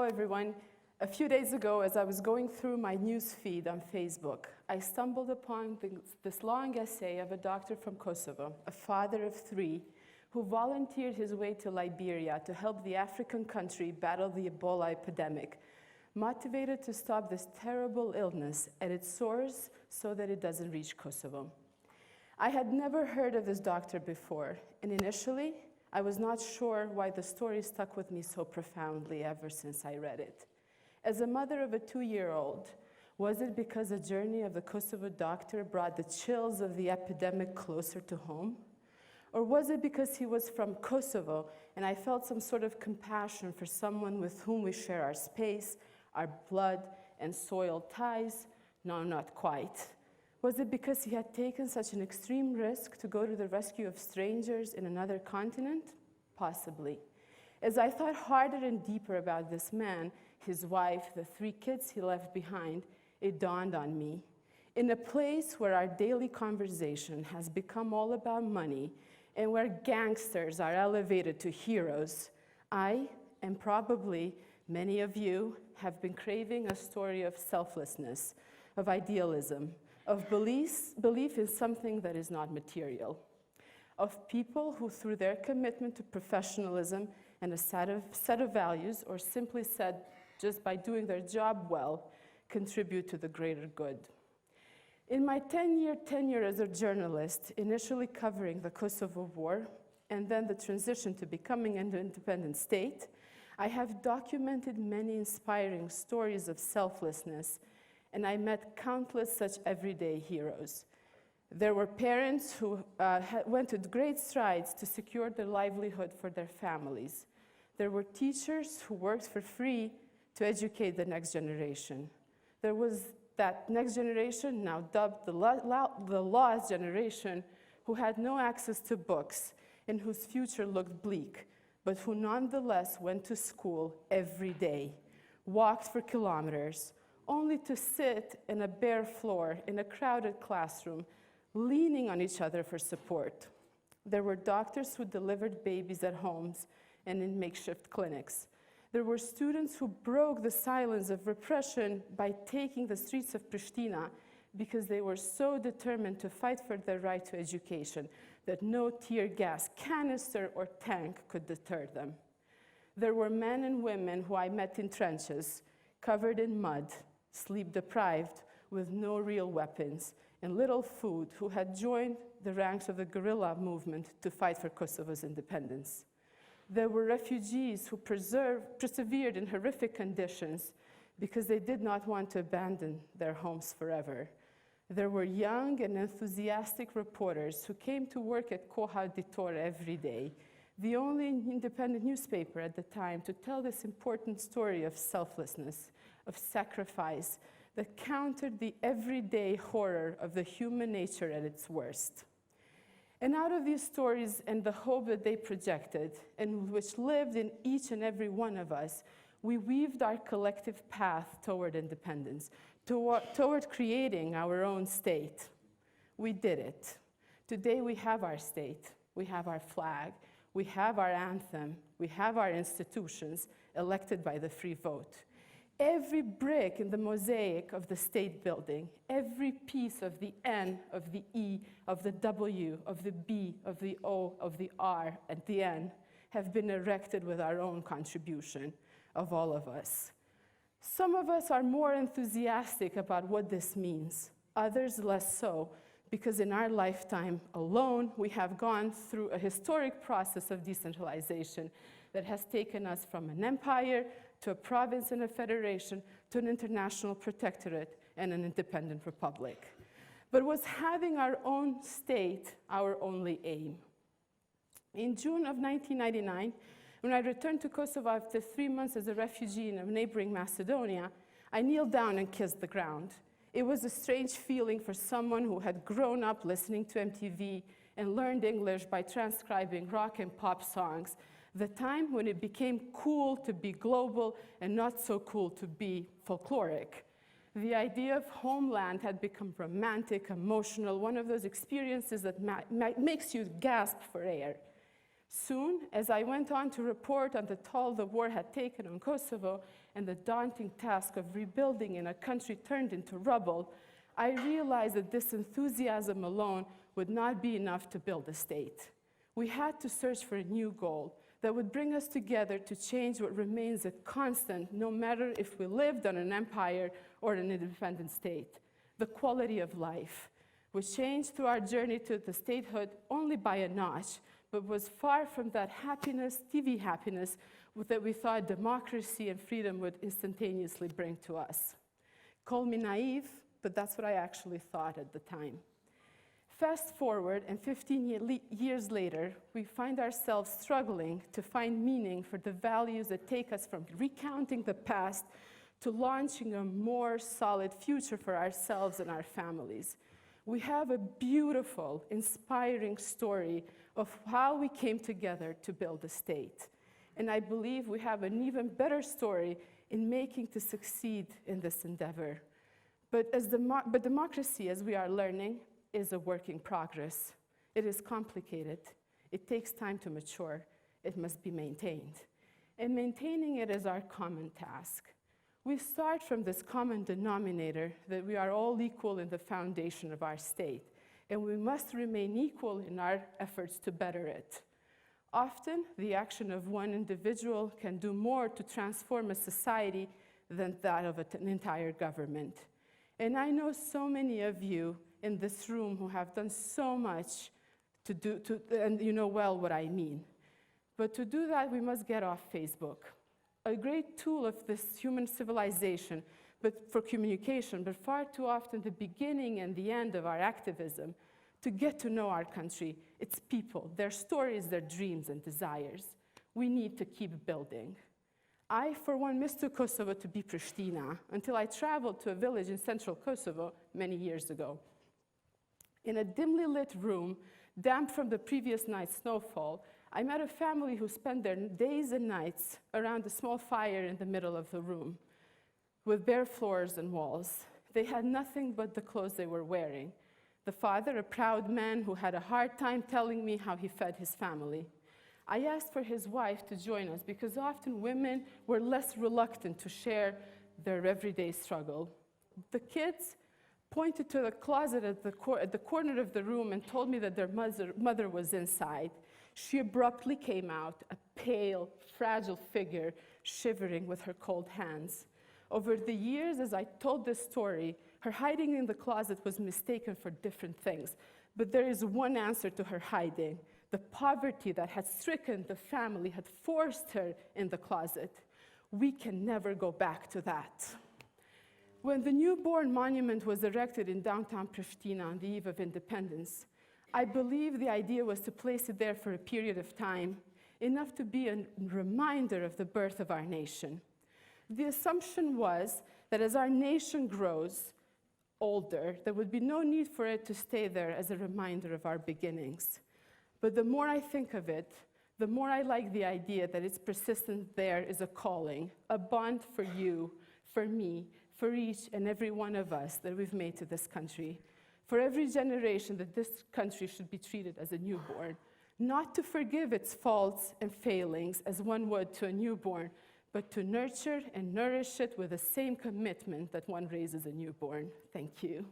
everyone. A few days ago, as I was going through my news feed on Facebook, I stumbled upon this long essay of a doctor from Kosovo, a father of 3, who volunteered his way to Liberia to help the African country battle the Ebola epidemic, motivated to stop this terrible illness at its source so that it doesn't reach Kosovo. I had never heard of this doctor before, and initially, I was not sure why the story stuck with me so profoundly ever since I read it. As a mother of a 2-year-old, was it because the journey of the Kosovo doctor brought the chills of the epidemic closer to home? Or was it because he was from Kosovo and I felt some sort of compassion for someone with whom we share our space, our blood, and soil ties? No, not quite. Was it because he had taken such an extreme risk to go to the rescue of strangers in another continent? Possibly. As I thought harder and deeper about this man, his wife, the 3 kids he left behind, it dawned on me. In a place where our daily conversation has become all about money and where gangsters are elevated to heroes, I, and probably many of you, have been craving a story of selflessness, of idealism, of belief in something that is not material, of people who, through their commitment to professionalism and a set of values, or simply said, just by doing their job well, contribute to the greater good. In my 10-year tenure as a journalist, initially covering the Kosovo War, and then the transition to becoming an independent state, I have documented many inspiring stories of selflessness, and I met countless such everyday heroes. There were parents who went to great strides to secure their livelihood for their families. There were teachers who worked for free to educate the next generation. There was that next generation, now dubbed the lost generation, who had no access to books and whose future looked bleak, but who nonetheless went to school every day, walked for kilometers, only to sit in a bare floor in a crowded classroom, leaning on each other for support. There were doctors who delivered babies at homes and in makeshift clinics. There were students who broke the silence of repression by taking the streets of Pristina because they were so determined to fight for their right to education that no tear gas canister or tank could deter them. There were men and women who I met in trenches, covered in mud, sleep-deprived, with no real weapons, and little food, who had joined the ranks of the guerrilla movement to fight for Kosovo's independence. There were refugees who persevered in horrific conditions because they did not want to abandon their homes forever. There were young and enthusiastic reporters who came to work at Koha Ditor every day, the only independent newspaper at the time to tell this important story of selflessness, of sacrifice, that countered the everyday horror of the human nature at its worst. And out of these stories and the hope that they projected, and which lived in each and every one of us, we weaved our collective path toward independence, toward creating our own state. We did it. Today we have our state, we have our flag, we have our anthem, we have our institutions elected by the free vote. Every brick in the mosaic of the state building, every piece of the N, of the E, of the W, of the B, of the O, of the R at the N, have been erected with our own contribution of all of us. Some of us are more enthusiastic about what this means, others less so, because in our lifetime alone, we have gone through a historic process of decentralization that has taken us from an empire to a province and a federation, to an international protectorate and an independent republic. But was having our own state our only aim? In June of 1999, when I returned to Kosovo after 3 months as a refugee in a neighboring Macedonia, I kneeled down and kissed the ground. It was a strange feeling for someone who had grown up listening to MTV and learned English by transcribing rock and pop songs, the time when it became cool to be global and not so cool to be folkloric. The idea of homeland had become romantic, emotional, one of those experiences that makes you gasp for air. Soon, as I went on to report on the toll the war had taken on Kosovo, and the daunting task of rebuilding in a country turned into rubble, I realized that this enthusiasm alone would not be enough to build a state. We had to search for a new goal that would bring us together to change what remains a constant, no matter if we lived on an empire or an independent state: the quality of life. We changed through our journey to the statehood only by a notch, but was far from that happiness, TV happiness, that we thought democracy and freedom would instantaneously bring to us. Call me naive, but that's what I actually thought at the time. Fast forward, and 15 years later, we find ourselves struggling to find meaning for the values that take us from recounting the past to launching a more solid future for ourselves and our families. We have a beautiful, inspiring story of how we came together to build a state. And I believe we have an even better story in making to succeed in this endeavor. But democracy, as we are learning, is a work in progress. It is complicated. It takes time to mature. It must be maintained. And maintaining it is our common task. We start from this common denominator that we are all equal in the foundation of our state, and we must remain equal in our efforts to better it. Often, the action of one individual can do more to transform a society than that of an entire government. And I know so many of you in this room who have done so much and you know well what I mean. But to do that, we must get off Facebook, a great tool of this human civilization, but for communication, but far too often the beginning and the end of our activism, to get to know our country, its people, their stories, their dreams and desires. We need to keep building. I, for one, missed Kosovo to be Pristina until I traveled to a village in central Kosovo many years ago. In a dimly lit room, damp from the previous night's snowfall, I met a family who spent their days and nights around a small fire in the middle of the room, with bare floors and walls. They had nothing but the clothes they were wearing. The father, a proud man who had a hard time telling me how he fed his family. I asked for his wife to join us because often women were less reluctant to share their everyday struggle. The kids pointed to the closet at the corner of the room and told me that their mother was inside. She abruptly came out, a pale, fragile figure, shivering with her cold hands. Over the years, as I told this story, her hiding in the closet was mistaken for different things. But there is one answer to her hiding. The poverty that had stricken the family had forced her in the closet. We can never go back to that. When the newborn monument was erected in downtown Pristina on the eve of independence, I believe the idea was to place it there for a period of time, enough to be a reminder of the birth of our nation. The assumption was that as our nation grows older, there would be no need for it to stay there as a reminder of our beginnings. But the more I think of it, the more I like the idea that its persistence there is a calling, a bond for you, for me, for each and every one of us that we've made to this country. For every generation that this country should be treated as a newborn, not to forgive its faults and failings as one would to a newborn, but to nurture and nourish it with the same commitment that one raises a newborn. Thank you.